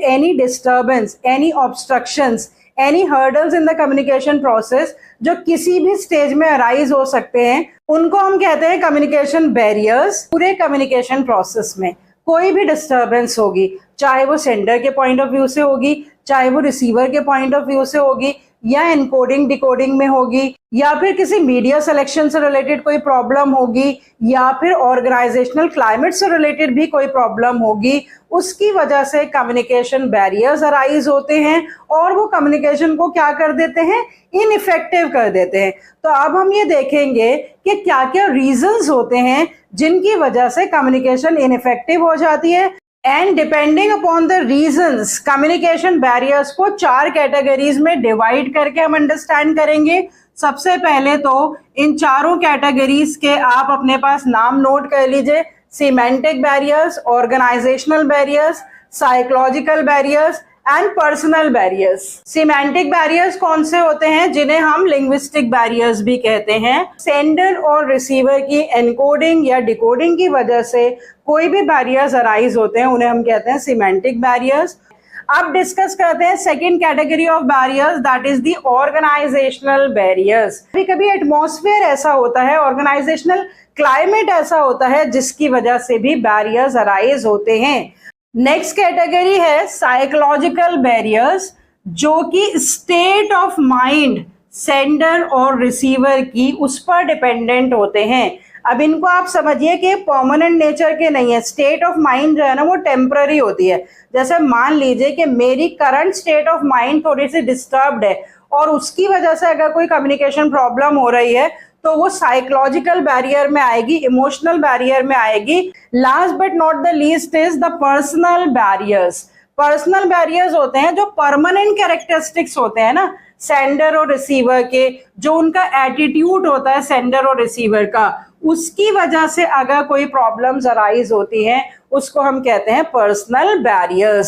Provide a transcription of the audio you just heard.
Any disturbance, any obstructions, any hurdles in the communication process जो किसी भी stage में अराइज हो सकते हैं, उनको हम कहते हैं कम्युनिकेशन बैरियर्स। पूरे कम्युनिकेशन प्रोसेस में कोई भी डिस्टर्बेंस होगी, चाहे वो सेंडर के पॉइंट ऑफ व्यू से होगी, चाहे वो रिसीवर के पॉइंट ऑफ व्यू से होगी, या एनकोडिंग डिकोडिंग में होगी, या फिर किसी मीडिया सिलेक्शन से रिलेटेड कोई प्रॉब्लम होगी, या फिर ऑर्गेनाइजेशनल क्लाइमेट से रिलेटेड भी कोई प्रॉब्लम होगी, उसकी वजह से कम्युनिकेशन बैरियर्स अराइज होते हैं और वो कम्युनिकेशन को क्या कर देते हैं, इनइफेक्टिव कर देते हैं। तो अब हम ये देखेंगे कि क्या क्या रीजंस होते हैं जिनकी वजह से कम्युनिकेशन इनइफेक्टिव हो जाती है। And depending upon the reasons, communication barriers को 4 कैटेगरीज में डिवाइड करके हम अंडरस्टैंड करेंगे। सबसे पहले तो इन चारों कैटेगरीज के आप अपने पास नाम नोट कर लीजिए। Semantic barriers, organizational barriers, psychological barriers and personal barriers. Semantic barriers कौन से होते हैं, जिन्हें हम लिंग्विस्टिक बैरियर्स भी कहते हैं। सेंडर और रिसीवर की एनकोडिंग या डिकोडिंग की वजह से कोई भी बैरियर्स अराइज होते हैं, उन्हें हम कहते हैं सिमेंटिक बैरियर्स। अब डिस्कस करते हैं second category of barriers, that is the organizational barriers. कभी कभी एटमॉस्फेयर ऐसा होता है, ऑर्गेनाइजेशनल क्लाइमेट ऐसा होता है जिसकी वजह से भी बैरियर्स अराइज होते हैं। नेक्स्ट कैटेगरी है साइकोलॉजिकल बैरियर्स, जो कि स्टेट ऑफ माइंड सेंडर और रिसीवर की उस पर डिपेंडेंट होते हैं। अब इनको आप समझिए कि परमानेंट नेचर के नहीं है। स्टेट ऑफ माइंड जो है ना, वो टेम्पररी होती है। जैसे मान लीजिए कि मेरी करंट स्टेट ऑफ माइंड थोड़ी सी डिस्टर्ब्ड है और उसकी वजह से अगर कोई कम्युनिकेशन प्रॉब्लम हो रही है तो वो साइकोलॉजिकल बैरियर में आएगी, इमोशनल बैरियर में आएगी। Last but not the least is the personal barriers. Personal barriers होते हैं जो परमानेंट कैरेक्टरिस्टिक्स होते हैं ना सेंडर और रिसीवर के, जो उनका एटीट्यूड होता है सेंडर और रिसीवर का, उसकी वजह से अगर कोई प्रॉब्लम्स अराइज होती हैं उसको हम कहते हैं पर्सनल बैरियर्स।